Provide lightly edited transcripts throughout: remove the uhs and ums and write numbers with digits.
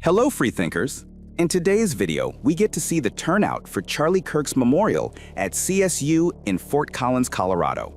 Hello, freethinkers! In today's video, we get to see the turnout for Charlie Kirk's memorial at CSU in Fort Collins, Colorado.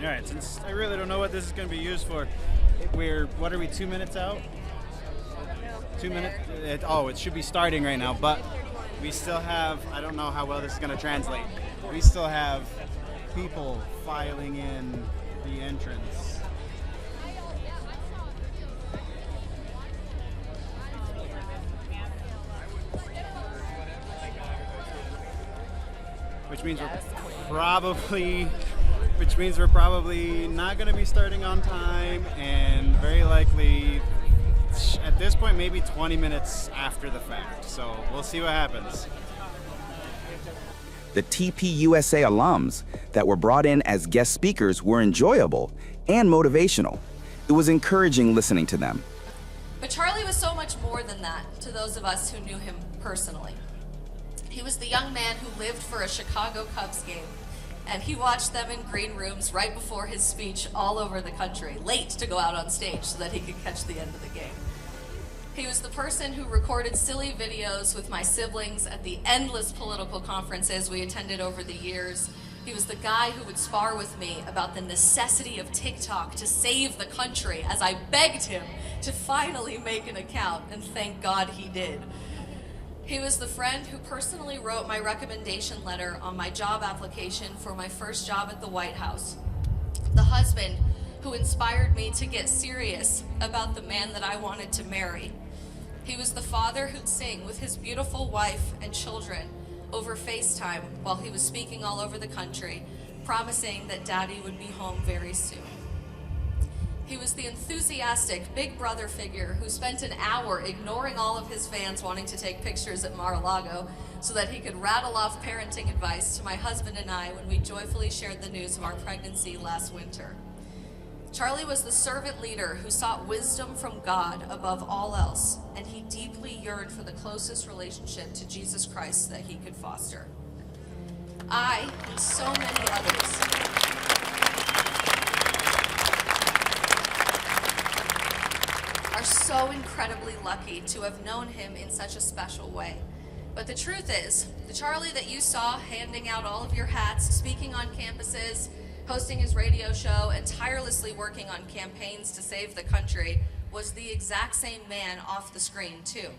All right, since I really don't know what this is going to be used for, what are we, 2 minutes out? 2 minutes? It should be starting right now, but we still have, I don't know how well this is going to translate. We still have people filing in the entrance. Which means we're probably not going to be starting on time, and very likely at this point maybe 20 minutes after the fact. So we'll see what happens. The TPUSA alums that were brought in as guest speakers were enjoyable and motivational. It was encouraging listening to them. But Charlie was so much more than that to those of us who knew him personally. He was the young man who lived for a Chicago Cubs game, and he watched them in green rooms right before his speech all over the country, late to go out on stage so that he could catch the end of the game. He was the person who recorded silly videos with my siblings at the endless political conferences we attended over the years. He was the guy who would spar with me about the necessity of TikTok to save the country as I begged him to finally make an account, and thank God he did. He was the friend who personally wrote my recommendation letter on my job application for my first job at the White House. The husband who inspired me to get serious about the man that I wanted to marry. He was the father who'd sing with his beautiful wife and children over FaceTime while he was speaking all over the country, promising that Daddy would be home very soon. He was the enthusiastic big brother figure who spent an hour ignoring all of his fans wanting to take pictures at Mar-a-Lago so that he could rattle off parenting advice to my husband and I when we joyfully shared the news of our pregnancy last winter. Charlie was the servant leader who sought wisdom from God above all else, and he deeply yearned for the closest relationship to Jesus Christ that he could foster. I, and so many others, are so incredibly lucky to have known him in such a special way. But the truth is, the Charlie that you saw handing out all of your hats, speaking on campuses, hosting his radio show, and tirelessly working on campaigns to save the country was the exact same man off the screen too.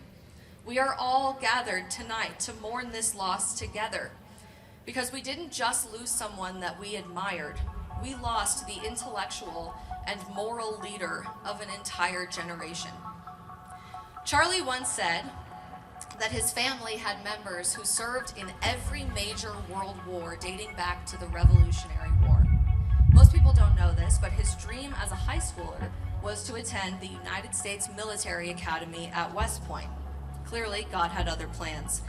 We are all gathered tonight to mourn this loss together, because we didn't just lose someone that we admired, we lost the intellectual and moral leader of an entire generation. Charlie once said that his family had members who served in every major world war dating back to the Revolutionary War. Most people don't know this, but his dream as a high schooler was to attend the United States Military Academy at West Point. Clearly, God had other plans,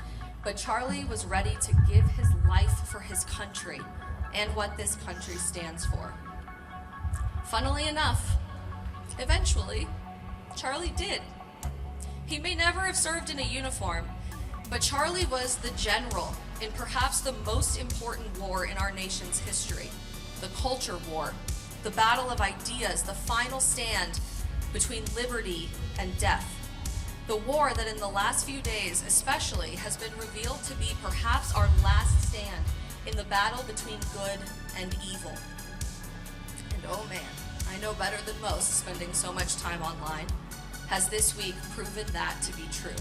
but Charlie was ready to give his life for his country and what this country stands for. Funnily enough, eventually, Charlie did. He may never have served in a uniform, but Charlie was the general in perhaps the most important war in our nation's history, the culture war. the battle of ideas, the final stand between liberty and death. The war that in the last few days especially has been revealed to be perhaps our last stand in the battle between good and evil. And oh man, I know better than most, spending so much time online, has this week proven that to be true.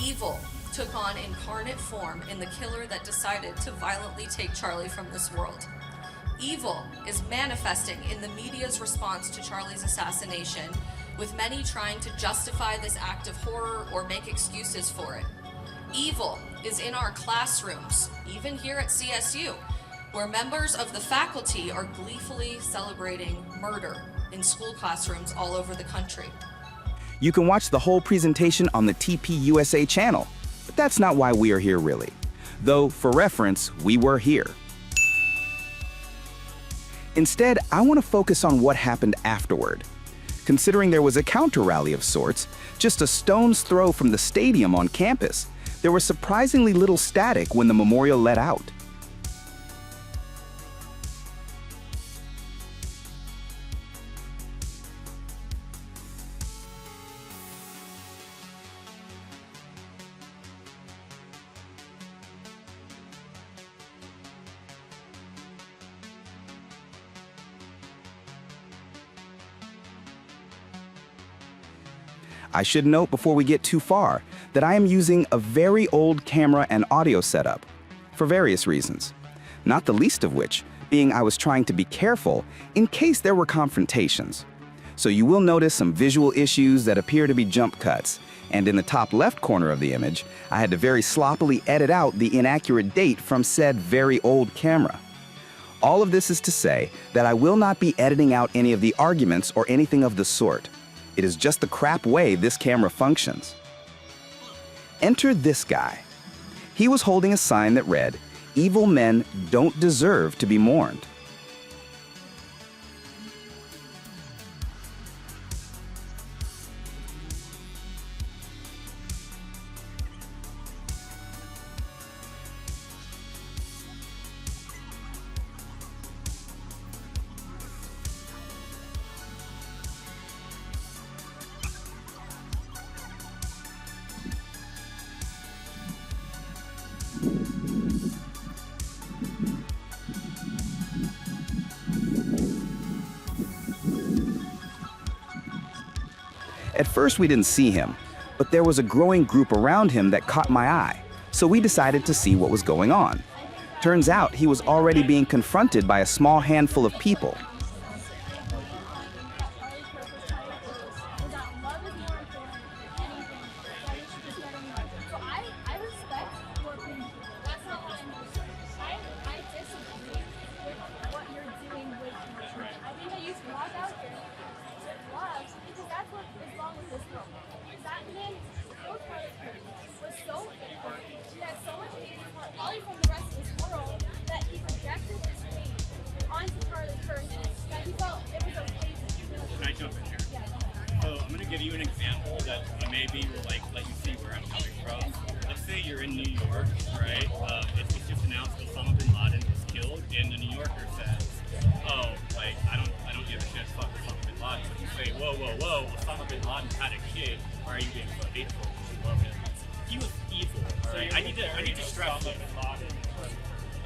Evil took on incarnate form in the killer that decided to violently take Charlie from this world. Evil is manifesting in the media's response to Charlie's assassination, with many trying to justify this act of horror or make excuses for it. Evil is in our classrooms, even here at CSU, where members of the faculty are gleefully celebrating murder in school classrooms all over the country. You can watch the whole presentation on the TPUSA channel, but that's not why we are here really. Though, for reference, we were here. Instead, I want to focus on what happened afterward. Considering there was a counter-rally of sorts, just a stone's throw from the stadium on campus, there was surprisingly little static when the memorial let out. I should note before we get too far that I am using a very old camera and audio setup for various reasons, not the least of which being I was trying to be careful in case there were confrontations. So you will notice some visual issues that appear to be jump cuts, and in the top left corner of the image, I had to very sloppily edit out the inaccurate date from said very old camera. All of this is to say that I will not be editing out any of the arguments or anything of the sort. It is just the crap way this camera functions. Enter this guy. He was holding a sign that read, "Evil men don't deserve to be mourned." At first we didn't see him, but there was a growing group around him that caught my eye, so we decided to see what was going on. Turns out he was already being confronted by a small handful of people. Give you an example that maybe will let you see where I'm coming from. Let's say you're in New York, right? It's just announced Osama bin Laden was killed, and the New Yorker says, "Oh, I don't give a shit. Fuck Osama bin Laden." But you say, "Whoa, Osama bin Laden had a kid. Why are you being so hateful? You love him. He was evil." All right? I need to stress this.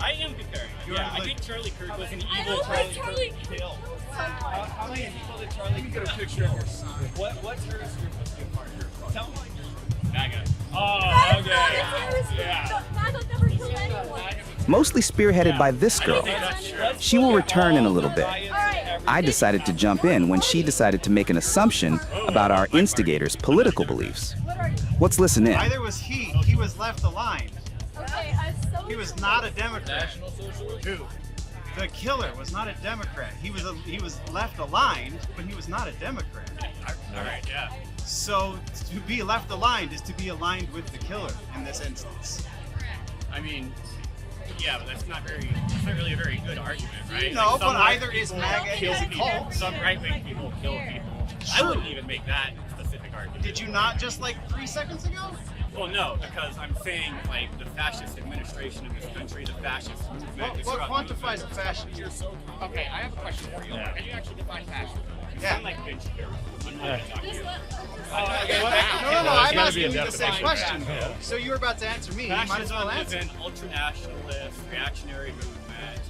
I am comparing. Yeah, I think Charlie Kirk was an evil Charlie Kirk killed. How many people did Charlie get a picture of your son? What terrorist group was he a part of? Tell me. MAGA. Oh, okay. Yeah. MAGA never killed anyone. Mostly spearheaded by this girl. She will return in a little bit. I decided to jump in when she decided to make an assumption about our instigator's political beliefs. Let's listen in. Neither was he. He was left aligned. Okay, He was not a Democrat. National Socialist? Who? The killer was not a Democrat. He was left aligned, but he was not a Democrat. All right, yeah. So to be left aligned is to be aligned with the killer in this instance. I mean, yeah, but that's not really a very good argument, right? No, Like, but either is MAGA kill is a people, cult. some right-wing people kill people. I wouldn't even make that specific argument. Did you not just like 3 seconds ago? Well, no, because I'm saying like the fascist administration of this country, the fascist movement. What quantifies a fascist? Okay, I have a question for you. Can you actually define fascism? Yeah. I'm like Vince here. I'm not gonna talk to you. No, I'm asking you the same question. So you were about to answer me. You might as well Fascism is answer. an ultranationalist, reactionary movement.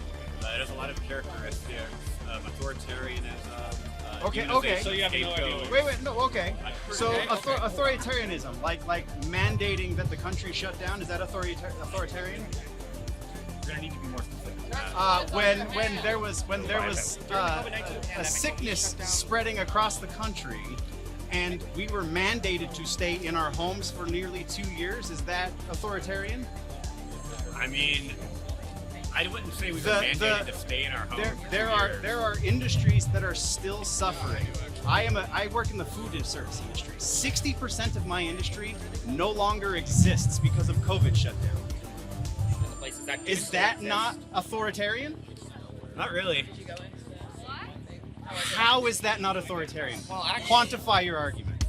It has a lot of characteristics of authoritarianism. Okay. So you have no idea. Wait, no, okay. So authoritarianism, like mandating that the country shut down, is that authoritarian? We're gonna need to be more specific. When there was a sickness spreading across the country, and we were mandated to stay in our homes for nearly 2 years, is that authoritarian? I mean, I wouldn't say we were mandated to stay in our homes. There are industries that are still suffering. I work in the food and service industry. 60% of my industry no longer exists because of COVID shutdown. Is that not authoritarian? Not really. How is that not authoritarian? Quantify your argument.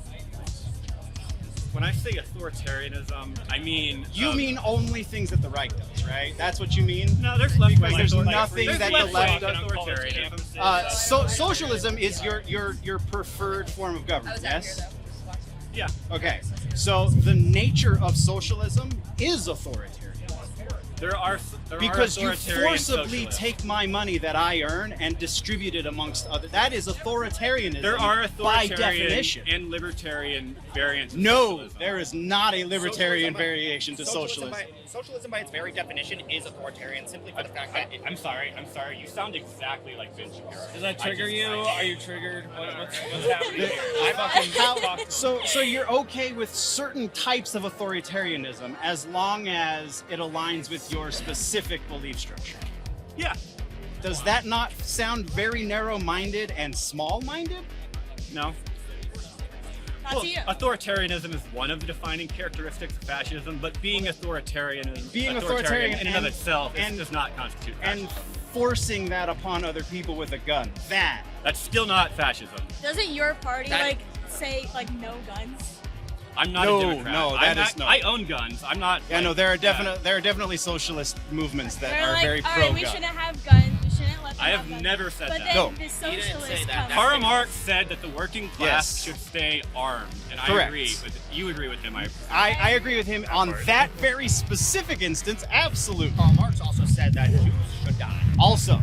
When I say authoritarianism, I mean You mean only things that the right does, right? That's what you mean? no. There's left Because there's nothing that the left does. authoritarian. Socialism is your preferred form of government, yes? Yeah. Okay, so the nature of socialism is authoritarian. There are Because you authoritarian forcibly socialists. take my money that I earn and distribute it amongst others. That is authoritarianism. There are by authoritarian definition. and libertarian variants. Of No, socialism. there is not a libertarian variation to socialism. Socialism, by its very definition, is authoritarian simply for the fact that it. I'm sorry. You sound exactly like Vince Shapiro. Does that trigger you? Are you triggered? What's happening here? So you're okay with certain types of authoritarianism as long as it aligns with your specific belief structure. Yeah. Does that not sound very narrow-minded and small-minded? No. Not to you. Authoritarianism is one of the defining characteristics of fascism, but being authoritarian in and of itself does not constitute fascism. And forcing that upon other people with a gun. That's still not fascism. Doesn't your party say no guns? I'm not No, a Democrat. no, that is no. I own guns. I'm not. Yeah, no, there are definitely socialist movements that They're are like, very all right, pro-gun. we shouldn't have guns. We shouldn't let them I have have guns. never said But that. then No. the say socialists that. come. Karl Marx said that the working class Yes. should stay armed, and Correct. I agree. You agree with him. I agree with him on that very specific instance, absolutely. Karl Marx also said that Jews should die. Also,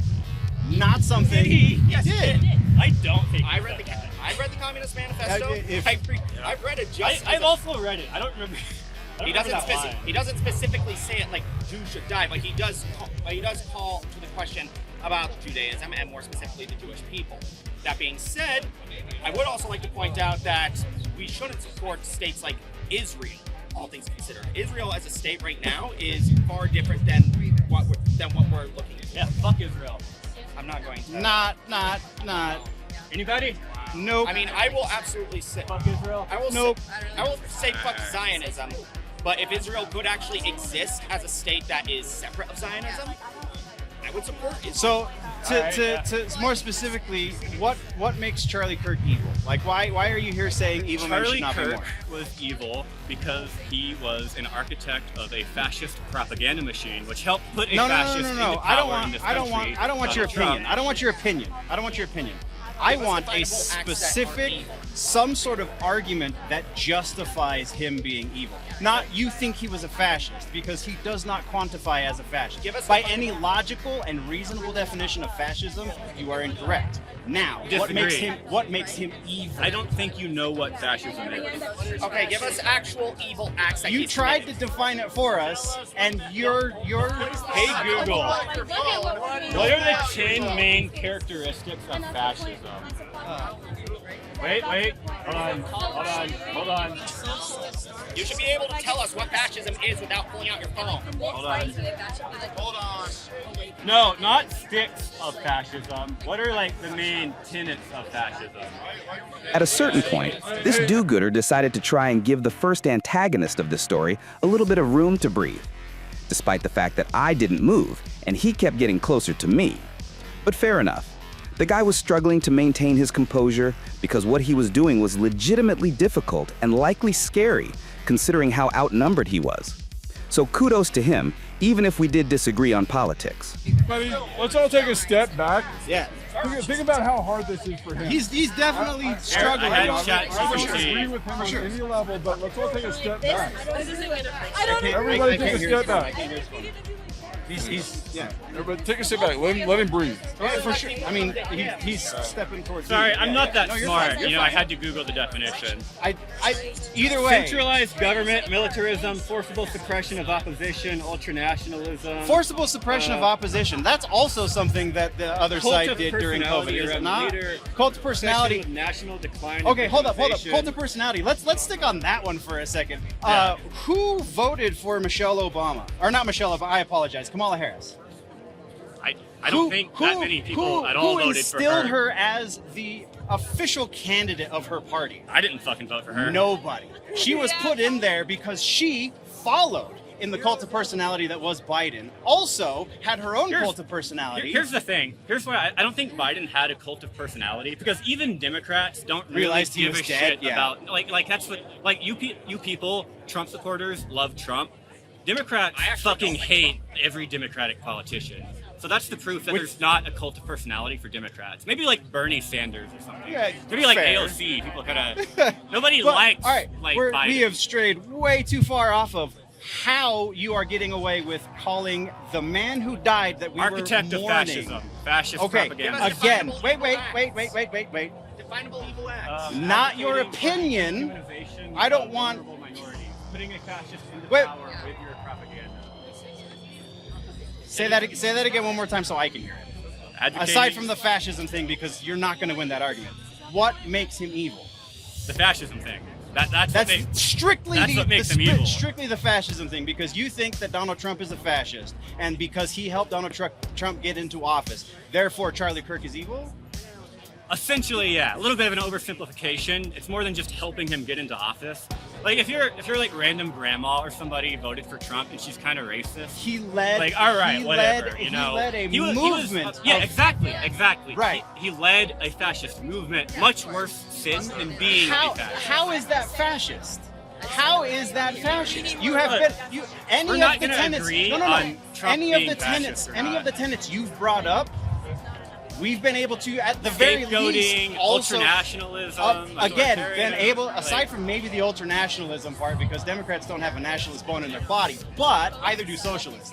not something he did. I don't think I read the Communist Manifesto. I've read it just. I've also read it. I don't remember. He doesn't specifically say it like Jews should die, but he does call to the question about Judaism and more specifically the Jewish people. That being said, I would also like to point out that we shouldn't support states like Israel, all things considered. Israel as a state right now is far different than what we're looking at. Yeah, fuck Israel. I'm not going to. Not. Anybody? Nope. I mean, I will absolutely say. Fuck Israel. I will. Nope. I will say fuck Zionism, but if Israel could actually exist as a state that is separate of Zionism, I would support Israel. So, to more specifically, what makes Charlie Kirk evil? Like, why are you here saying evil men Charlie should not be Kirk more? was evil because he was an architect of a fascist propaganda machine, which helped put a fascist into power in this country. I don't want your Donald Trump. opinion. I don't want your opinion. I want a specific, some sort of argument that justifies him being evil. Not you think he was a fascist, because he does not quantify as a fascist. By any logical and reasonable definition of fascism, you are incorrect. Now, Disagree. what makes him evil? I don't think you know what fascism is. Okay, give us actual evil acts that You he's tried to committed. define it for us, and you're. Hey Google, what are the 10 main characteristics of fascism? Wait, hold on. You should be able to tell us what fascism is without pulling out your phone. Hold on. No, not sticks of fascism. What are like the main tenets of fascism? At a certain point, this do-gooder decided to try and give the first antagonist of this story a little bit of room to breathe, despite the fact that I didn't move and he kept getting closer to me. But fair enough. The guy was struggling to maintain his composure because what he was doing was legitimately difficult and likely scary considering how outnumbered he was. So kudos to him, even if we did disagree on politics. I mean, let's all take a step back. Yeah. Think about how hard this is for him. He's definitely struggling. I had I chat don't agree GPT. with him on any level, but let's all take a step back. I don't know. Everybody take a step back. Yeah. Everybody take a step back. Let him breathe. Yeah, for sure. I mean, he's stepping towards. Sorry, me. I'm Yeah, not yeah. that No, you're smart. fine, you're You know, I fine. had to Google the definition. Either way. Centralized government, militarism, forcible suppression of opposition, ultranationalism. Forcible suppression of opposition. That's also something that the other Cult side of did during COVID, personality is of it not? leader, Cult of personality. Obsession with national decline. and Okay, hold up. victimization. Cult of personality. Let's stick on that one for a second. Yeah. Who voted for Michelle Obama? Or not Michelle Obama, I apologize. Kamala Harris. I don't think that many people at all who voted for instilled her as the official candidate of her party? I didn't fucking vote for her. Nobody. She was put in there because she followed in the cult of personality that was Biden. Also had her own cult of personality. Here's the thing. Here's why I don't think Biden had a cult of personality, because even Democrats don't really Realized he give was a dead, shit yeah. about like that's what like you people, Trump supporters love Trump. Democrats fucking hate every Democratic politician. So that's the proof that there's not a cult of personality for Democrats. Maybe like Bernie Sanders or something. Yeah, maybe like fair. AOC. People kind of nobody But, likes all right, like we Biden. have strayed way too far off of how you are getting away with calling the man who died that we Architect were of mourning. fascism, fascist Okay, propaganda. again, wait. Definable evil acts. Not your Advocating opinion. dehumanization I don't of want- vulnerable minorities. Putting a fascist into Wait. power with your propaganda. Say that again one more time so I can hear it. Advocating Aside from the fascism thing, because you're not going to win that argument. What makes him evil? the fascism thing. That's what That's makes, strictly that's what makes him evil. strictly the fascism thing, because you think that Donald Trump is a fascist, and because he helped Donald Trump get into office, therefore Charlie Kirk is evil? Essentially, yeah, a little bit of an oversimplification. It's more than just helping him get into office. Like if you're like random grandma or somebody voted for Trump and she's kind of racist. He led. Like, all right, he whatever. Led, you know, he led a He was- movement. yeah, of- exactly. Right. He led a fascist movement. Much worse sin than being a fascist. How is that fascist? How is that fascist? You have Look, been any we're of not the gonna tenets. agree No. on Trump Any of being the tenets. fascist or Any not. of the tenets you've brought up. We've been able to, at the very least, Scapegoating, also ultranationalism. again, been able, authoritarianism, aside from maybe the ultranationalism part, because Democrats don't have a nationalist bone in their body, but either do socialists.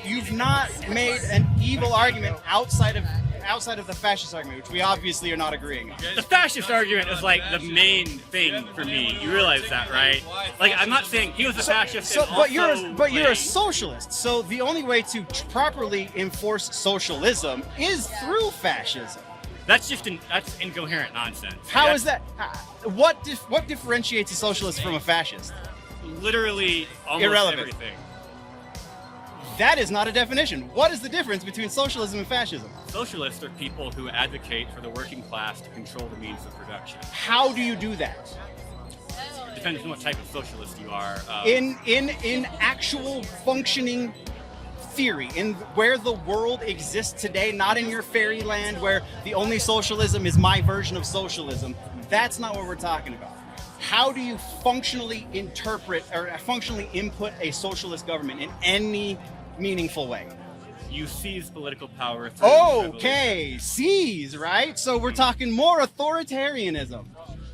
You've not made an evil argument outside of the fascist argument, which we obviously are not agreeing on. The fascist argument is like the main thing for me. You realize that, right? Like I'm not saying he was a fascist. and But you're a like, socialist. So the only way to properly enforce socialism is through fascism. that's incoherent nonsense. How is that? What differentiates a socialist from a fascist? Literally almost Irrelevant. everything. That is not a definition. What is the difference between socialism and fascism? Socialists are people who advocate for the working class to control the means of production. How do you do that? Depends on what type of socialist you are. In actual functioning theory, in where the world exists today, not in your fairyland where the only socialism is my version of socialism. That's not what we're talking about. How do you functionally interpret or functionally input a socialist government in any meaningful way? You seize political power through revolution. Okay, seize, right? So we're talking more authoritarianism.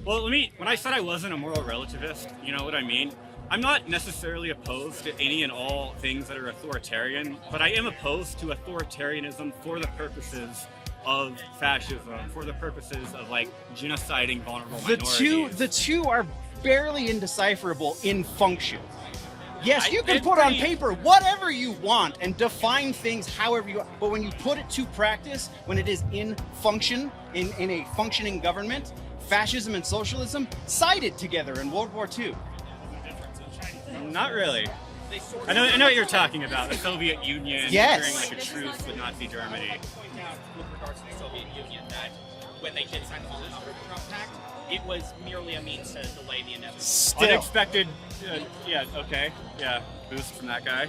Well, when I said I wasn't a moral relativist, you know what I mean? I'm not necessarily opposed to any and all things that are authoritarian, but I am opposed to authoritarianism for the purposes of fascism, for the purposes of like genociding vulnerable minorities. The two are barely indecipherable in function. Yes, you can it's put on pretty- paper whatever you want and define things however you want, but when you put it to practice, when it is in function, in a functioning government, fascism and socialism sided together in World War II. Not really. I know what you're talking about. The Soviet Union Yes. during like a truce with Nazi Germany. With regards to the Soviet Union, that when they did sign the Molotov-Ribbentrop Pact, it was merely a means to delay the inevitable. Still. Unexpected, yeah, okay, yeah, boost from that guy.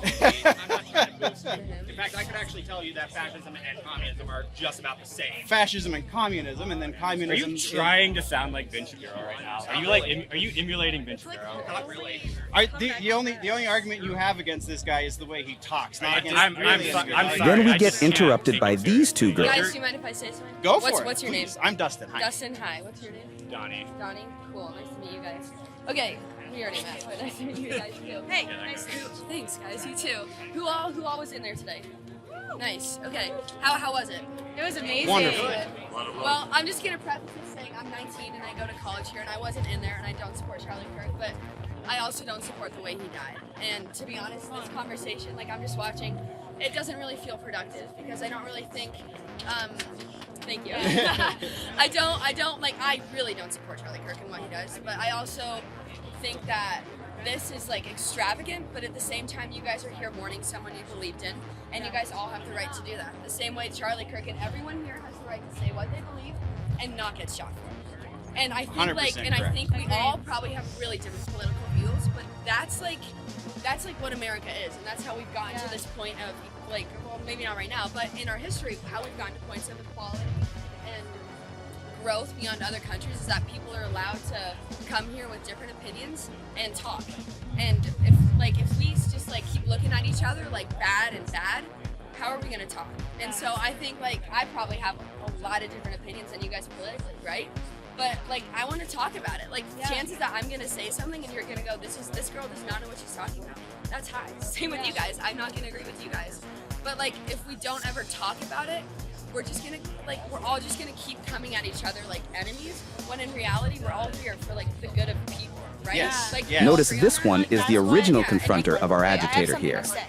I'm not trying to boost it. In fact, I could actually tell you that fascism and communism are just about the same. Fascism and communism, and then Are communism. you trying to sound like Ben Shapiro right now? Are you like, are you emulating Ben Shapiro? Not really. The only argument you have against this guy is the way he talks. Not against I'm really sorry. anything. Then we I get just can't interrupted take by him these two seriously. girls. Guys, do you mind if I say something? Go for it. What's your name? please. I'm Dustin. Hi. Dustin, hi. What's your name? Donnie. Donnie? Cool. Nice to meet you guys. Okay, we already met, but nice to meet you guys too. Hey, nice to meet you. Thanks, guys. You too. Who all was in there today? Nice. Okay. How was it? It was amazing. Wonderful. Well, I'm just gonna preface this saying I'm 19 and I go to college here, and I wasn't in there, and I don't support Charlie Kirk, but I also don't support the way he died. And to be honest, this conversation, like I'm just watching, it doesn't really feel productive because I don't really think. Thank you. I really don't support Charlie Kirk and what he does, but I also think that this is like extravagant, but at the same time, you guys are here mourning someone you believed in, and you guys all have the right to do that. The same way Charlie Kirk and everyone here has the right to say what they believe and not get shot for it. And I think 100% I think we all probably have really different political views, but that's like what America is, and that's how we've gotten to this point of like, well, maybe not right now, but in our history, how we've gotten to points of equality and growth beyond other countries is that people are allowed to come here with different opinions and talk. And if we just like keep looking at each other like bad, how are we gonna talk? And so I think like I probably have a lot of different opinions than you guys politically, right? But like I want to talk about it. Like chances that I'm gonna say something and you're gonna go, this girl does not know what she's talking about. That's high. Same with you guys. I'm not gonna agree with you guys. But like if we don't ever talk about it, we're all just gonna keep coming at each other like enemies, when in reality we're all here for like the good of people, right? Yes. Like, Yes. Notice this one is the original Yeah, confronter of our I have agitator something here. to say.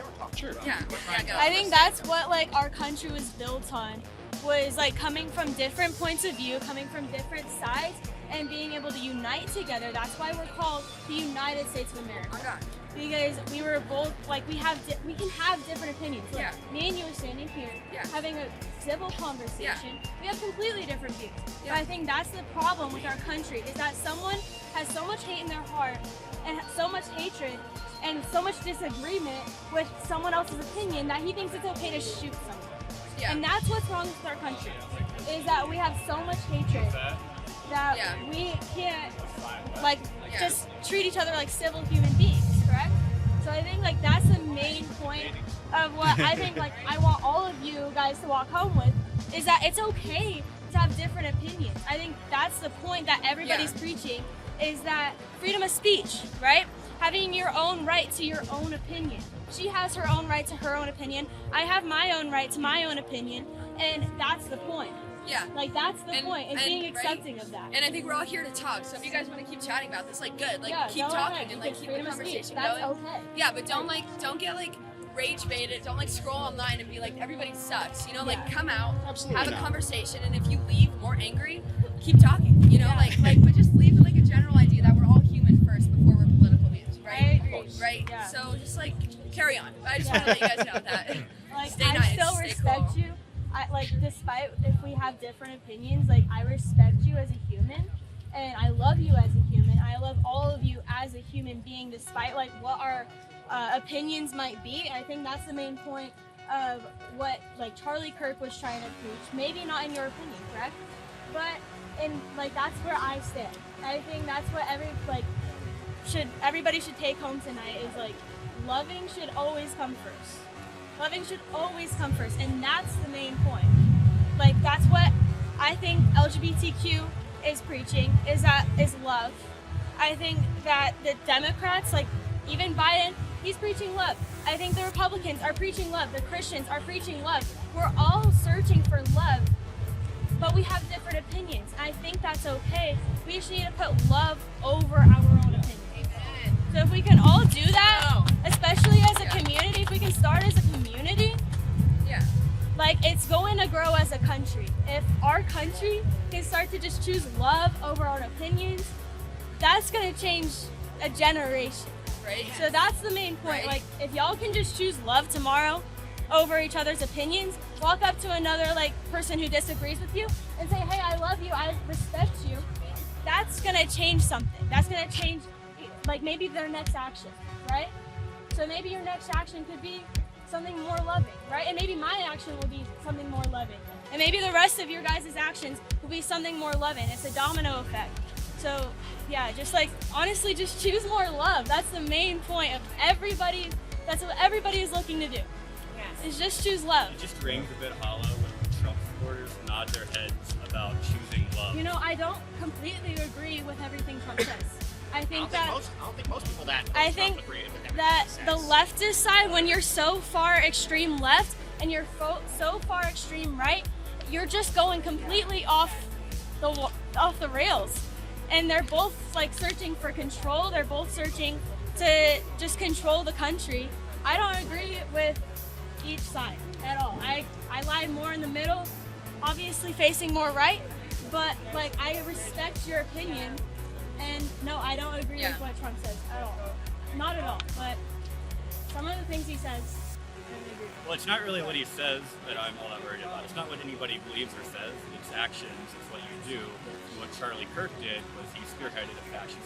Yeah, go. I think that's what like our country was built on, was like coming from different points of view, coming from different sides, and being able to unite together. That's why we're called the United States of America. Oh God. Because we were both like we can have different opinions. Like, Yeah. me and you are standing here Yeah. having a civil conversation. We have completely different views. But I think that's the problem with our country, is that someone has so much hate in their heart and so much hatred and so much disagreement with someone else's opinion that he thinks it's okay to shoot someone. Yeah. And that's what's wrong with our country, is that we have so much hatred that Yeah. we can't like Yeah. just treat each other like civil human beings, correct? So I think like that's the main point of what I think like I want all of you guys to walk home with, is that it's okay to have different opinions. I think that's the point that everybody's preaching, is that freedom of speech, right? Having your own right to your own opinion. She has her own right to her own opinion. I have my own right to my own opinion, and that's the point. Yeah. Like that's the point, is being right? accepting of that. And I think we're all here to talk. So if you guys want to keep chatting about this, like good, like Yeah, keep go talking ahead, and like because keep the freedom of speech, conversation that's going. okay. Yeah, but don't get like rage baited. Don't like scroll online and be like everybody sucks. You know, like come out, Absolutely have a not. conversation, and if you leave more angry, keep talking. You know, but just leave with like a general idea that we're all human first before we're political views, right? I agree. Right. Yeah. So just like carry on. I just want to let you guys know that. Like Stay I nice, still stay respect cool. you. I like, despite if we have different opinions, like I respect you as a human, and I love you as a human. I love all of you as a human being, despite like what our opinions might be. I think that's the main point of what like Charlie Kirk was trying to preach. Maybe not in your opinion, correct? But in like that's where I stand. I think that's what everybody should take home tonight, is like loving should always come first. Loving should always come first, and that's the main point. Like that's what I think LGBTQ is preaching, is love. I think that the Democrats, like even Biden, he's preaching love. I think the Republicans are preaching love. The Christians are preaching love. We're all searching for love, but we have different opinions. I think that's okay. We just need to put love over our own opinions. So if we can all do that, especially as a community, if we can start as a community, like it's going to grow as a country. If our country can start to just choose love over our opinions, that's going to change a generation. Right. So that's the main point. Right. Like if y'all can just choose love tomorrow over each other's opinions, walk up to another like person who disagrees with you and say, hey, I love you, I respect you. That's going to change something. That's going to change like maybe their next action, right? So maybe your next action could be something more loving, right? And maybe my action will be something more loving. And maybe the rest of your guys' actions will be something more loving. It's a domino effect. So yeah, just like, honestly, just choose more love. That's the main point of everybody. That's what everybody is looking to do. Is just choose love. It just rings a bit hollow when Trump supporters nod their heads about choosing love. You know, I don't completely agree with everything Trump says. I think I don't think most people that I think agree with everything that he the says. leftist side, when you're so far extreme left and you're so far extreme right, you're just going completely off the rails. And they're both like searching for control. They're both searching to just control the country. I don't agree with each side at all. I lie more in the middle, obviously facing more right, but like I respect your opinion. And no, I don't agree with what Trump says at all. Not at all. But some of the things he says, I don't agree with. Well, it's not really what he says that I'm all that worried about. It's not what anybody believes or says. It's actions. It's what you do. What Charlie Kirk did was he spearheaded a fascist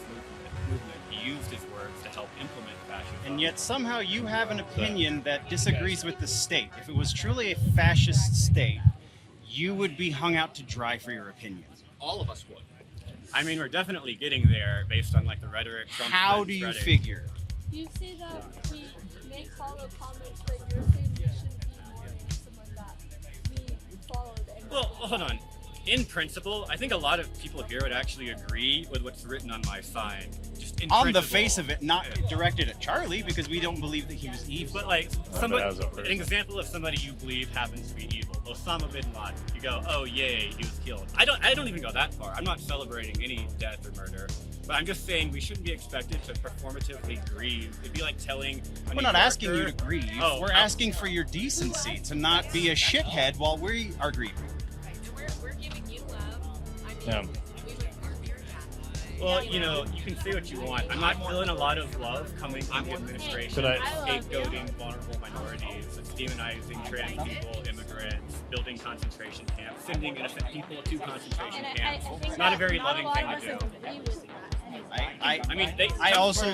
movement. He used his words to help implement fascism. And yet somehow you have an opinion that disagrees with the state. If it was truly a fascist state, you would be hung out to dry for your opinion. All of us would. I mean, we're definitely getting there based on like the rhetoric. Trump How do you spreading. figure? You say that he makes hollow comments, but you're saying we shouldn't be mourning someone that we followed. And Well, hold on. In principle, I think a lot of people here would actually agree with what's written on my sign. Just in On the principle. face of it, not directed at Charlie, because we don't believe that he was evil. But like somebody, as a person. an example of somebody you believe happens to be evil, Osama bin Laden. You go, oh yay, he was killed. I don't even go that far. I'm not celebrating any death or murder, but I'm just saying we shouldn't be expected to performatively grieve. It'd be like telling. We're not asking you to grieve. Oh, We're asking for your decency to not be a shithead while we are grieving. We're giving you love. I mean, Yeah. we would hear that. Well, you know, you can say what you want. I'm not feeling a lot of love coming from the administration. Could I- Scapegoating vulnerable minorities, demonizing trans people, immigrants, building concentration camps, sending innocent people to concentration And camps. I think It's not a that very not loving a lot thing of to us do. agree with that. I mean, I also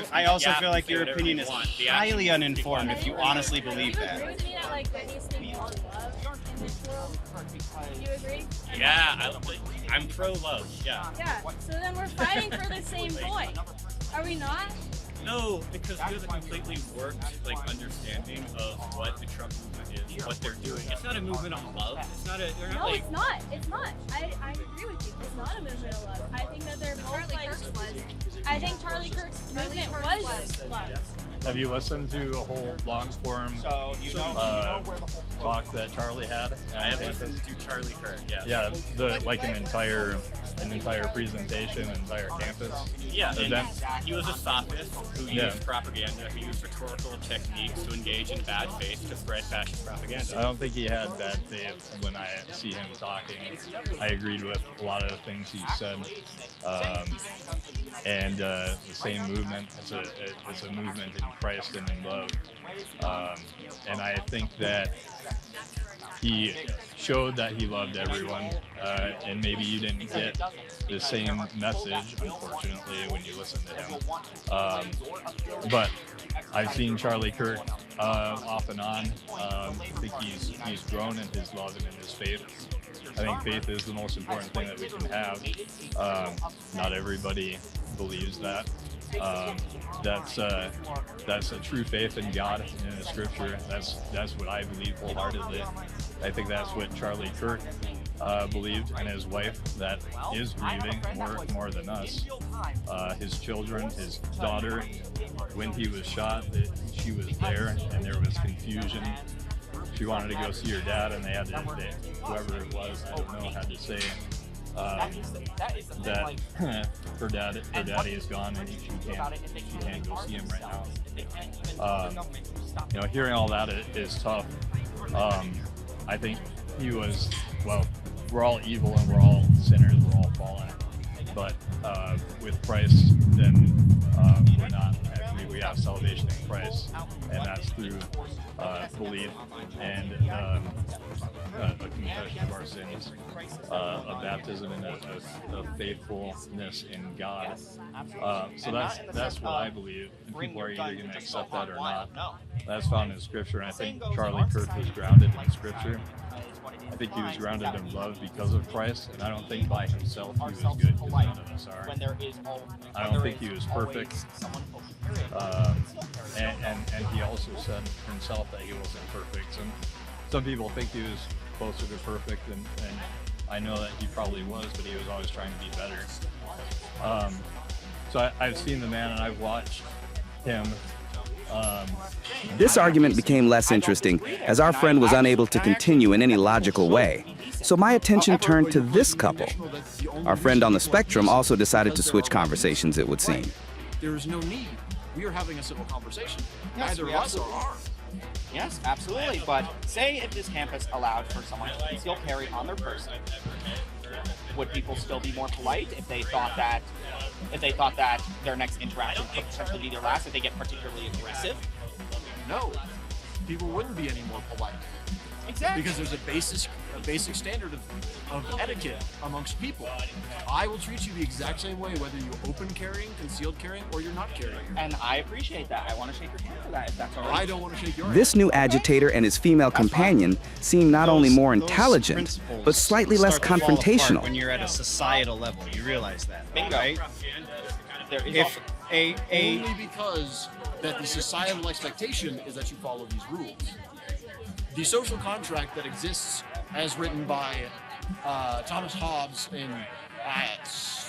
yeah, feel like say your whatever opinion you is want. The highly actions uninformed speak if you louder. honestly believe Do you that. agree with me that like there needs to be more love in this world? You agree? Yeah, I'm pro-love. Yeah. Yeah. So then we're fighting for the same point. Are we not? No, because we have a completely warped understanding of what the Trump movement is, what they're doing. It's not a movement on love. It's not a. They're not No, like. it's not. It's not. I agree with you. It's not a movement of love. I think that they're both Charlie like. Kirk's was. I think Charlie Kirk's movement Kirk's was love. Have you listened to a whole long form talk that Charlie had? I have listened to Charlie Kirk. Yeah. Yeah, like an entire presentation, entire campus. Yeah, and event. he was a sophist who Yeah. used propaganda, who used rhetorical techniques to engage in bad faith to spread fascist I propaganda. don't think he had bad faith when I see him talking. I agreed with a lot of the things he said. And the same movement, it's a movement in Christ and in love. And I think that he showed that he loved everyone, and maybe you didn't get the same message, unfortunately, when you listen to him. But I've seen Charlie Kirk off and on. I think he's grown in his love and in his faith. I think faith is the most important thing that we can have. Not everybody believes that. That's a true faith in God and in the Scripture. That's what I believe wholeheartedly. I think that's what Charlie Kirk believed, and his wife that is grieving more than us. His children, his daughter, when he was shot, she was there, and there was confusion. She wanted to go see her dad, and whoever it was, I don't know, had to say that her daddy is gone, and she can't go see him right now. Hearing all that is tough. I think he was, we're all evil and we're all sinners, we're all fallen. But with Christ, then we're not. We have salvation in Christ, and that's through belief and a confession of our sins, a baptism and a faithfulness in God. So that's what I believe. And people are either going to accept that or not. That's found in Scripture, and I think Charlie Kirk was grounded in Scripture. I think he was grounded in love because of Christ, and I don't think by himself he was good, because none of us are. I don't think he was perfect. And he also said himself that he wasn't perfect. And some people think he was closer to perfect, and I know that he probably was, but he was always trying to be better. So I've seen the man, and I've watched him. This argument became less interesting as our friend was unable to continue in any logical way. So my attention turned to this couple. Our friend on the spectrum also decided to switch conversations, it would seem. There is no need. We are having a civil conversation. Yes, Neither of us are armed. Yes, absolutely. But say if this campus allowed for someone to conceal carry on their person, would people still be more polite if they thought that their next interaction could potentially be their last, if they get particularly aggressive? No, people wouldn't be any more polite. Exactly. Because there's a basic standard of etiquette amongst people. I will treat you the exact same way whether you open carrying, concealed carrying, or you're not carrying. And I appreciate that. I want to shake your hand for that, if that's all right. I don't want to shake your hand. This new agitator and his female companion seemed not only more intelligent, but slightly less confrontational. When you're at a societal level, you realize that, Bingo. right? There is If Only because that the societal expectation is that you follow these rules. The social contract that exists, as written by Thomas Hobbes in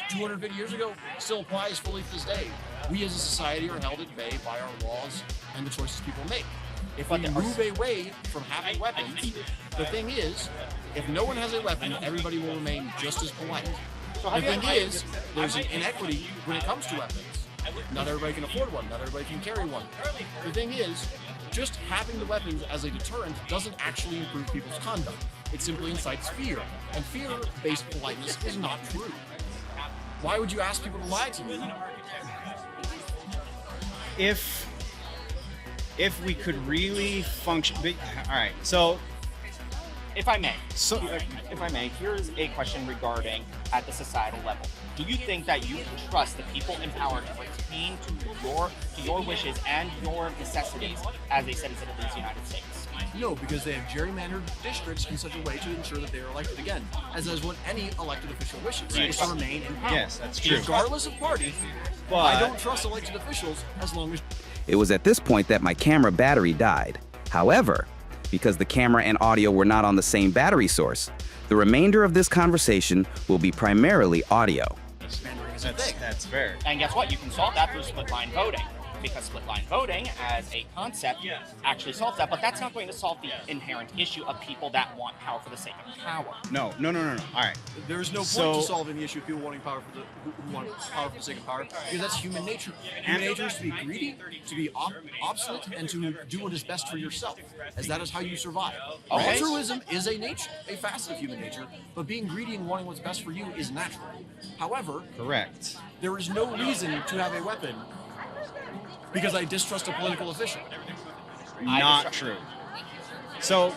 250 years ago, still applies fully to this day. We as a society are held at bay by our laws and the choices people make. If we move away from having weapons, the thing is, if no one has a weapon, everybody will remain just as polite. The thing is, there's an inequity when it comes to weapons. Not everybody can afford one, not everybody can carry one. The thing is, just having the weapons as a deterrent doesn't actually improve people's conduct. It simply incites fear, and fear-based politeness is not true. Why would you ask people to lie to you? If we could really function, all right. So, if I may, here's a question regarding at the societal level. Do you think that you can trust the people in power to pertain to your wishes and your necessities as a citizen of the United States? No, because they have gerrymandered districts in such a way to ensure that they are elected again, as is what any elected official wishes, is to remain in power. Yes, that's true. Regardless of party, but I don't trust elected officials as long as... It was at this point that my camera battery died. However, because the camera and audio were not on the same battery source, the remainder of this conversation will be primarily audio. That's fair. And guess what? You can solve that through split line voting. Because split line voting as a concept actually solves that, but that's not going to solve the inherent issue of people that want power for the sake of power. No. All right. There's no point to solving the issue of people wanting power who want power for the sake of power, because that's human nature. Human nature is to be greedy, to be obstinate, and to do what is best for yourself, as that is how you survive. Okay. Altruism is a facet of human nature, but being greedy and wanting what's best for you is natural. However, Correct. there is no reason to have a weapon because I distrust a political official. Not true. So,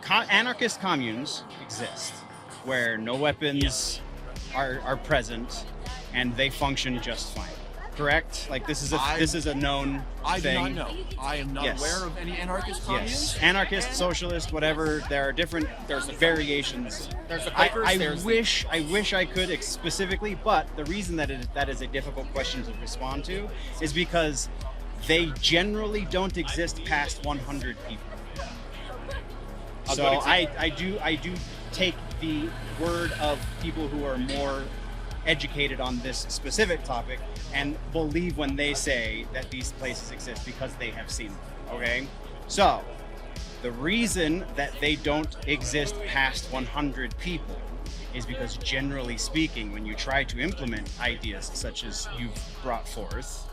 anarchist communes exist where no weapons are present and they function just fine. Correct? Like this is a known I thing. do not know. I am not aware of any anarchist communes. Yes, anarchist, socialist, whatever. There are different. There's variations. There's the Quakers. I wish I could specifically, but the reason that is a difficult question to respond to is because they generally don't exist past 100 people. So I do take the word of people who are more educated on this specific topic and believe when they say that these places exist because they have seen them. Okay, so the reason that they don't exist past 100 people is because generally speaking, when you try to implement ideas such as you've brought forth,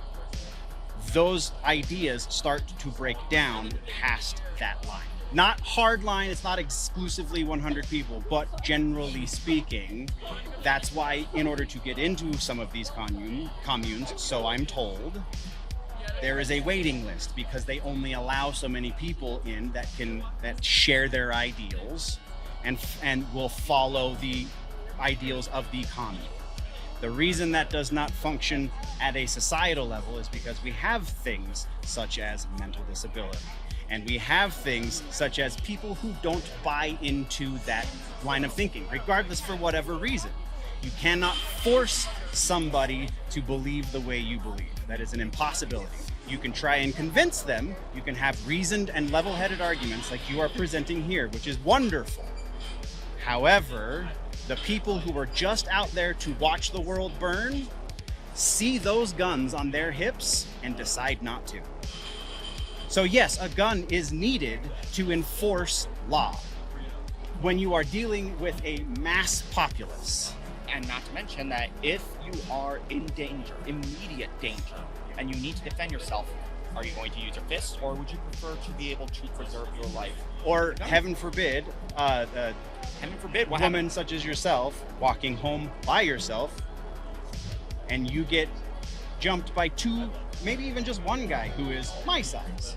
those ideas start to break down past that line. Not hard line, it's not exclusively 100 people, but generally speaking, that's why in order to get into some of these communes, so I'm told, there is a waiting list because they only allow so many people in that share their ideals and will follow the ideals of the commune. The reason that does not function at a societal level is because we have things such as mental disability. And we have things such as people who don't buy into that line of thinking, regardless for whatever reason. You cannot force somebody to believe the way you believe. That is an impossibility. You can try and convince them. You can have reasoned and level-headed arguments like you are presenting here, which is wonderful. However, the people who are just out there to watch the world burn see those guns on their hips and decide not to. So yes, a gun is needed to enforce law when you are dealing with a mass populace. And not to mention that if you are in danger, immediate danger, and you need to defend yourself, are you going to use your fists, or would you prefer to be able to preserve your life? Or heaven forbid, a what woman happens? such as yourself walking home by yourself, and you get jumped by two, maybe even just one guy who is my size.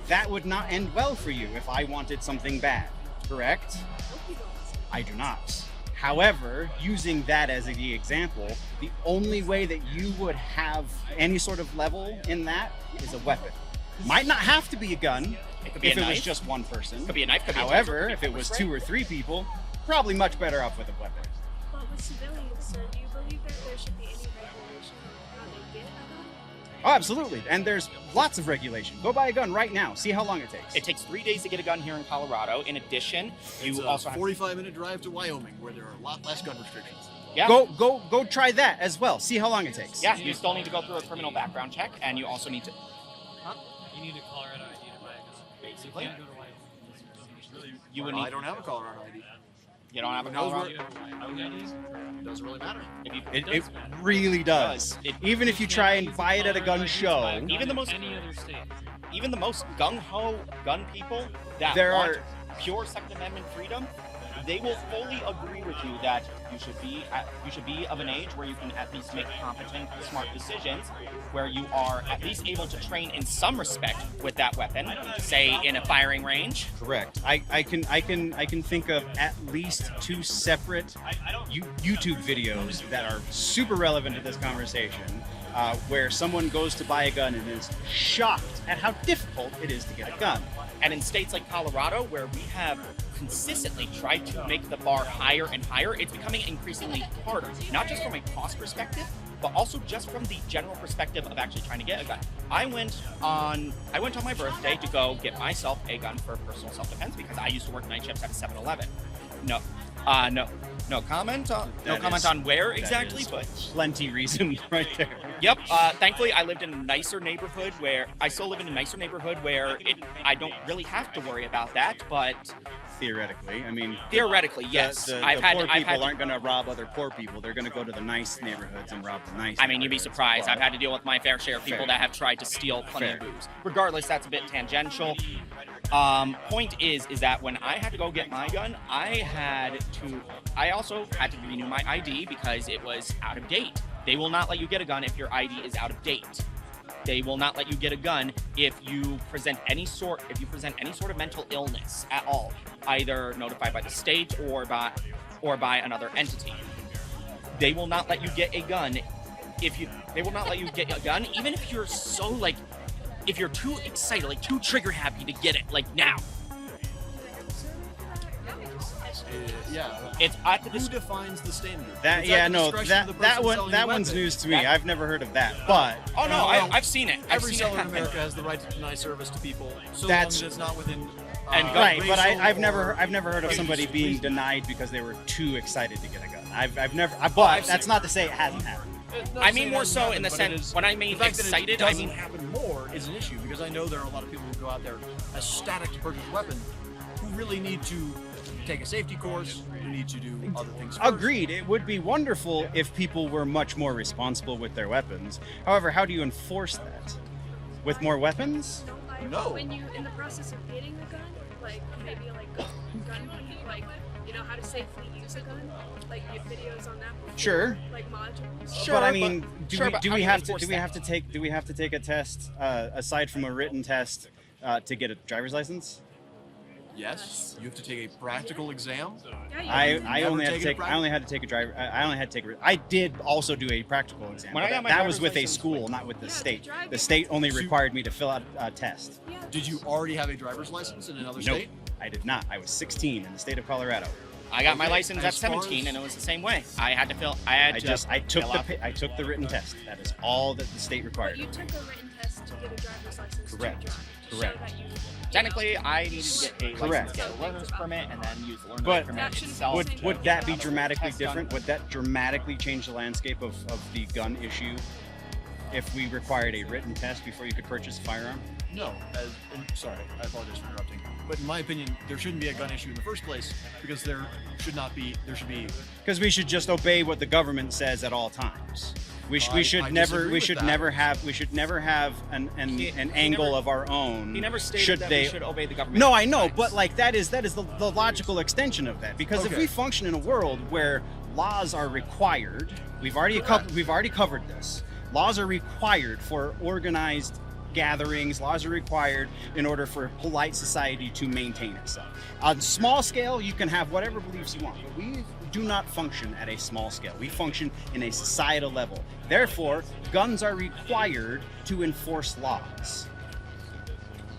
That would not end well for you if I wanted something bad, correct? I do not. However, using that as the example, the only way that you would have any sort of level in that is a weapon. Might not have to be a gun It could be if a it was knife. just one person. Could be a knife, could be a However, taser, if could be it was pepper spray. 2 or 3 people, probably much better off with a weapon. But with civilians, sir, do you believe that there should be any regulation on how they get a gun? Oh, absolutely. And there's lots of regulation. Go buy a gun right now. See how long it takes. It takes 3 days to get a gun here in Colorado. In addition, you It's a also have 45-minute drive to Wyoming, where there are a lot less gun restrictions. yeah. Go try that as well. See how long it takes. Yeah, you still need to go through a criminal background check, and you also need to. You need a Colorado ID to buy a gun. Basically, You can't go to Wyoming. you would I need. don't have a Colorado ID. You don't have a Who knows Colorado. It doesn't really matter. If you, It really does. It- Even if you try and buy it at a gun show, even the most Any other state. even the most gung-ho gun people that There want are- pure Second Amendment freedom, they will fully agree with you that you should be of an age where you can at least make competent, smart decisions, where you are at least able to train in some respect with that weapon, say in a firing range. correct. I can think of at least 2 separate YouTube videos that are super relevant to this conversation, where someone goes to buy a gun and is shocked at how difficult it is to get a gun. And in states like Colorado, where we have consistently tried to make the bar higher and higher, it's becoming increasingly harder. Not just from a cost perspective, but also just from the general perspective of actually trying to get a gun. I went on my birthday to go get myself a gun for personal self-defense because I used to work night shifts at a 7-Eleven. No comment on where exactly, but Plenty reason right there. yep. Thankfully, I lived in a nicer neighborhood where I don't really have to worry about that. But Theoretically, I mean, theoretically, yes, the I've had poor people to- aren't going to rob other poor people. They're going to go to the nice neighborhoods and rob the nice. I mean, you'd be neighborhoods. surprised. But I've had to deal with my fair share of people Fair. that have tried to steal plenty of Fair. booze. Regardless, that's a bit tangential. Point is that when I had to go get my gun, I also had to renew my ID because it was out of date. They will not let you get a gun if your ID is out of date. They will not let you get a gun if you present any sort of mental illness at all, either notified by the state or by another entity. They will not let you get a gun even if you're if you're too excited, like too trigger happy to get it, like now. Yeah. It's at the Who defines the standard? That Is at the no, discretion of the that person one selling that the one's weapon? news to me. That- I've never heard of that, but Oh no, Well, I've seen it. I've Every seen seller it in happen. America has the right to deny service to people, so That's- long as it's not within. And right. But racial I've or never heard of somebody being religious denied because they were too excited to get a gun. I've never. But I've that's seen not to say it hasn't happened. reasons. I mean more so in the sense when I mean the fact that excited, it I doesn't mean happen more is an issue because I know there are a lot of people who go out there ecstatic to purchase a weapon who really need to take a safety course, who need to do other things first. Agreed. It would be wonderful if people were much more responsible with their weapons. However, how do you enforce that? With more weapons? No. When you in the process of getting a gun, like maybe like gun like you know how to safely use a gun, like you have videos on that. Before, Sure. Like modules. Sure, but I but- mean, do sure, we but do how we do you have to enforce do we that? have to take a test aside from a written test to get a driver's license? Yes, you have to take a practical exam. I only had to take I did also do a practical exam. When I But got my that was driver's with a license, school, not with the state. drive The it. state only So you- required me to fill out a test. Did you already have a driver's license in another Nope, state? I did not. I was 16 in the state of Colorado. I got my Okay, license at as far 17, as- and it was the same way. I had to fill. I had I to. just I took fill the out- I took the written test. That is all that the state But required. you took a written test to get a driver's license Correct. to drive. To Correct. Show that you Technically, I needed to get a Correct. license, get a learner's permit, and then use the learner's But permit That shouldn't itself. be to Would that be get another dramatically test done. different? Would that dramatically change the landscape of the gun issue if we required a written test before you could purchase a firearm? No. Sorry, I apologize for interrupting. But in my opinion, there shouldn't be a gun issue in the first place because there should be. Because we should just obey what the government says at all times. We I should disagree with that. never have an angle never- of our own. He never stated should that they, we should obey the government. No, I know, rights. but like that is the logical extension of that. Because if Okay. we function in a world where laws are required, we've already covered this. Laws are required for organized gatherings. Laws are required in order for polite society to maintain itself. On small scale, you can have whatever beliefs you want, but we do not function at a small scale. We function in a societal level. Therefore, guns are required to enforce laws.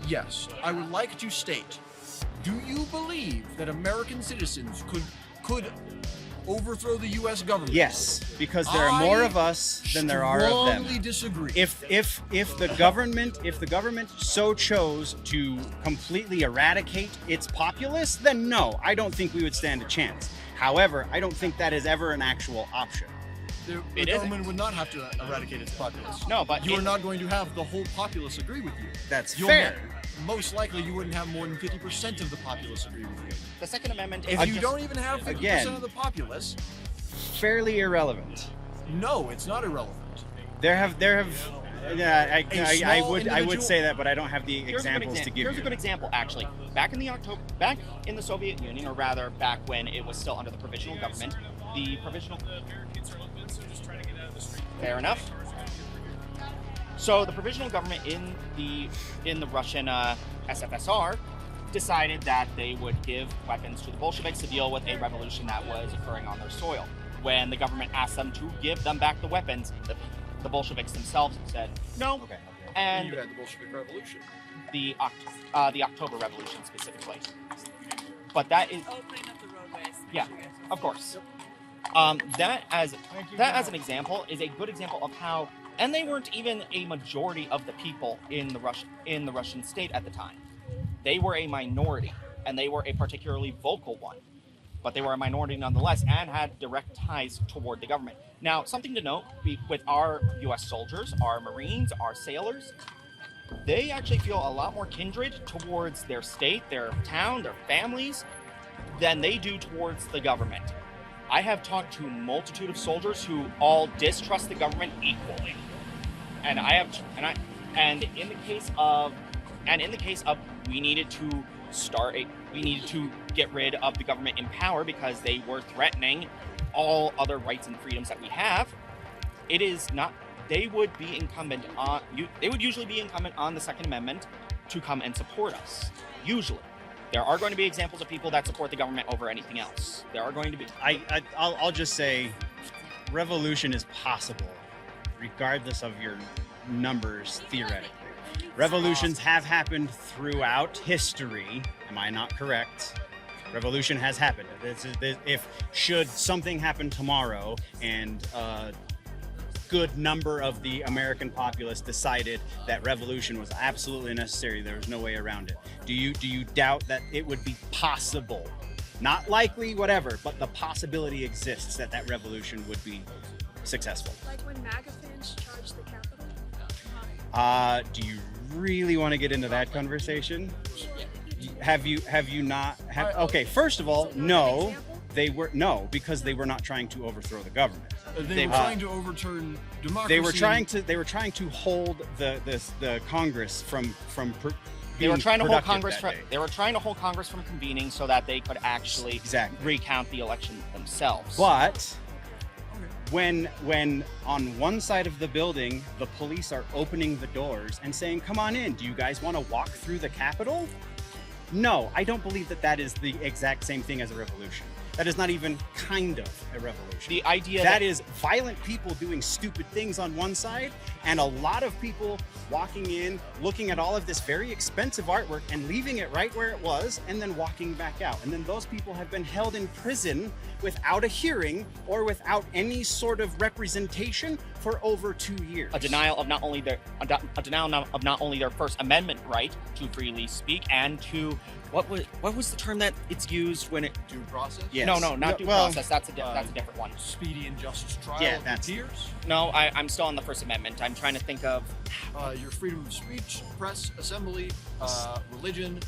Yes, I would like to state: do you believe that American citizens could overthrow the U.S. government? Yes, because there are more of us than there are of them. Strongly disagree. If the government so chose to completely eradicate its populace, then no, I don't think we would stand a chance. However, I don't think that is ever an actual option. the It government isn't. would not have to eradicate its populace. No, but you are in- not going to have the whole populace agree with you. That's You'll fair. Most likely, you wouldn't have more than 50% of the populace agree with you. The Second Amendment. If is you just- don't even have 50% Again. of the populace, Fairly irrelevant. no, it's not irrelevant. There have yeah, I small would individual- say that, but I don't have the Here's a good examples to example. give Here's you. a good example, actually. Back in the Soviet Union, or rather, back when it was still under the provisional government, the provisional. Fair enough. So the provisional government in the Russian SFSR decided that they would give weapons to the Bolsheviks to deal with a revolution that was occurring on their soil. When the government asked them to give them back the weapons, the Bolsheviks themselves said no. Okay. And you had the Bolshevik Revolution. the October Revolution specifically. But that is Opening up the roadways. yeah, of course. That as an example is a good example of how, and they weren't even a majority of the people in the Russian state at the time. They were a minority, and they were a particularly vocal one. But they were a minority nonetheless, and had direct ties toward the government. Now, something to note with our U.S. soldiers, our Marines, our sailors, they actually feel a lot more kindred towards their state, their town, their families, than they do towards the government. I have talked to a multitude of soldiers who all distrust the government equally, and in the case of we needed to get rid of the government in power because they were threatening all other rights and freedoms that we have. It is not. They would be incumbent on you. They would usually be incumbent on the Second Amendment to come and support us. Usually, there are going to be examples of people that support the government over anything else. There are going to be. I'll just say, revolution is possible, regardless of your numbers theoretically. Revolutions have happened throughout history. Am I not correct? Revolution has happened. If should something happen tomorrow and a good number of the American populace decided that revolution was absolutely necessary, there was no way around it. Do you doubt that it would be possible? Not likely, whatever, but the possibility exists that that revolution would be successful. Like when MAGA fans charged the Capitol. Do you really want to get into that conversation? Have you not? Okay, first of all, no, because they were not trying to overthrow the government. They were trying to overturn democracy. They were trying to hold the Congress from They were trying to hold Congress Congress from convening so that they could actually recount the election themselves. But when on one side of the building the police are opening the doors and saying, "Come on in. Do you guys want to walk through the Capitol?" No, I don't believe that that is the exact same thing as a revolution. That is not even kind of a revolution. The idea that is violent people doing stupid things on one side, and a lot of people walking in, looking at all of this very expensive artwork and leaving it right where it was, and then walking back out. And then those people have been held in prison without a hearing or without any sort of representation for over 2 years. A denial of not only their First Amendment right to freely speak and to what was the term that it's used when it Due process? Yes. No, not due process. That's a different one. Speedy and just trial Yeah, of that's- peers? No, I'm still on the First Amendment. I'm trying to think of Your freedom of speech, press, assembly, religion.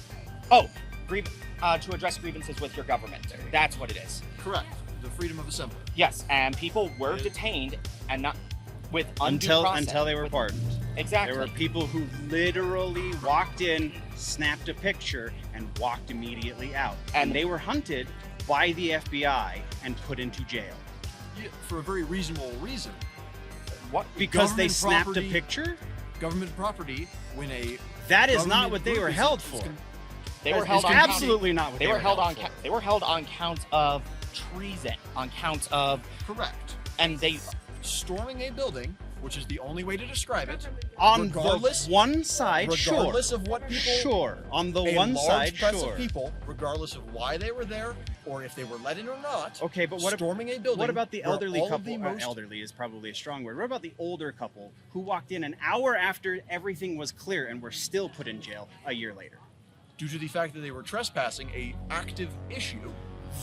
to address grievances with your government. That's what it is. Correct. The freedom of assembly. Yes, and people were detained and not with undue process. Until they were pardoned. Exactly. There were people who literally walked in, snapped a picture, and walked immediately out. And they were hunted by the FBI and put into jail. Yeah, for a very reasonable reason. What? Because they Government snapped property- a picture? Government property, when a That is not government what they group were is- held is for. They were That held is on absolutely not what they were held on for. they were held on counts of treason, on counts of Correct. and they Storming a building, which is the only way to describe it, On regardless, the one side, regardless sure. of what people, Sure. On the a one large side, press sure. of people, regardless of why they were there or if they were let in or not. Okay, but what storming a building? What about the where elderly all of couple? the most- Elderly is probably a strong word. What about the older couple who walked in an hour after everything was clear and were still put in jail a year later? due to the fact that they were trespassing, a active issue.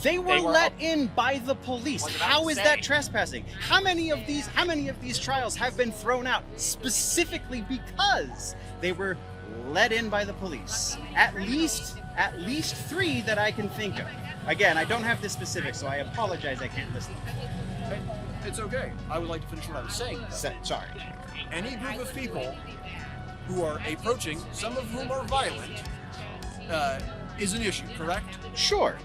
They were let in by the police. How is that trespassing? How many of these trials have been thrown out specifically because they were let in by the police? At least 3 that I can think of. Again, I don't have the specifics, so I apologize I can't list them. It's okay. I would like to finish what I was saying. Sorry. Any group of people who are approaching, some of whom are violent, is an issue, correct? Sure.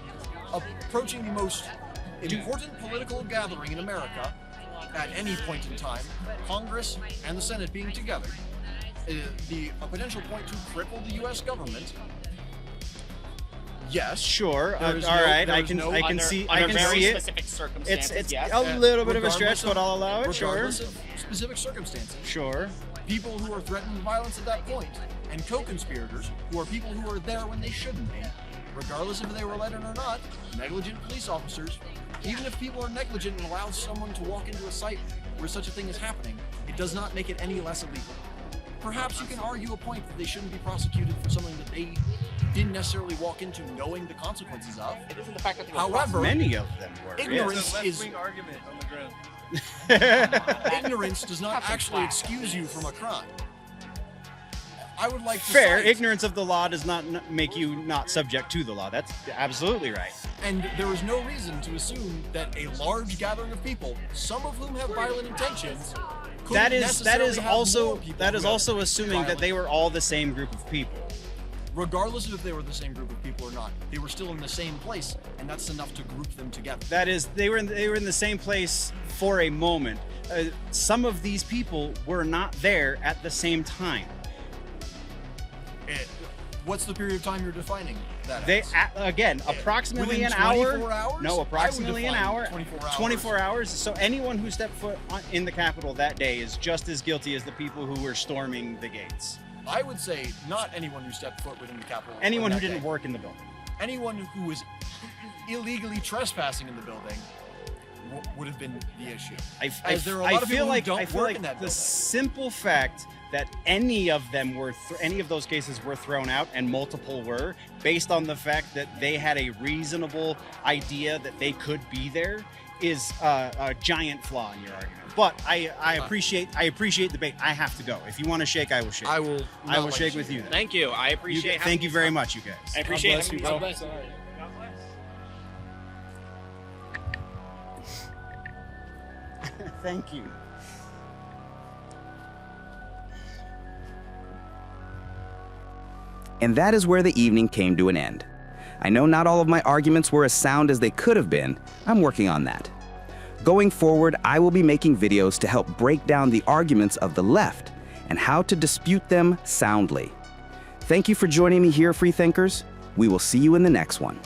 Approaching the most important political gathering in America at any point in time, Congress and the Senate being together, a potential point to cripple the U.S. government. Yes, sure. There is All right, I can under see very it. specific circumstances. It's yes. a little bit of a stretch, Regardless of- but I'll allow it. Sure. Regardless of specific circumstances. Sure. People who are threatened with violence at that point, and co-conspirators who are people who are there when they shouldn't be, regardless if they were let in or not, negligent police officers. Even if people are negligent and allow someone to walk into a site where such a thing is happening, it does not make it any less illegal. Perhaps you can argue a point that they shouldn't be prosecuted for something that they didn't necessarily walk into knowing the consequences of. It isn't the fact that they were However, Many of them were. ignorance is argument on the ground. ignorance does not actually excuse you from a crime. I would like to Fair. cite- Ignorance of the law does not make you not subject to the law. That's absolutely right. And there is no reason to assume that a large gathering of people, some of whom have violent intentions, That couldn't is necessarily have more people who have also assuming that violent- they were all the same group of people. regardless of if they were the same group of people or not, they were still in the same place, and that's enough to group them together. That is, they were in the same place for a moment. Some of these people were not there at the same time. What's the period of time you're defining that They as? again, approximately Within an hour. 24 hours? No, approximately I an would define hour. 24 hours. 24 hours. So anyone who stepped foot in the Capitol that day is just as guilty as the people who were storming the gates. I would say not anyone who stepped foot within the Capitol. Anyone who that didn't day. work in the building. Anyone who was illegally trespassing in the building would have been the issue. As there are a lot of feel people who like don't I feel work like in that the building. simple fact that any of them were any of those cases were thrown out and multiple were based on the fact that they had a reasonable idea that they could be there is a giant flaw in your argument. But I appreciate the debate. I have to go. If you want to shake, I will shake. I will. I will shake with you. Then. Thank you. I appreciate. Thank you very much, you guys. I appreciate God bless you, having bro. me. Thank you. And that is where the evening came to an end. I know not all of my arguments were as sound as they could have been. I'm working on that. Going forward, I will be making videos to help break down the arguments of the left and how to dispute them soundly. Thank you for joining me here, Freethinkers. We will see you in the next one.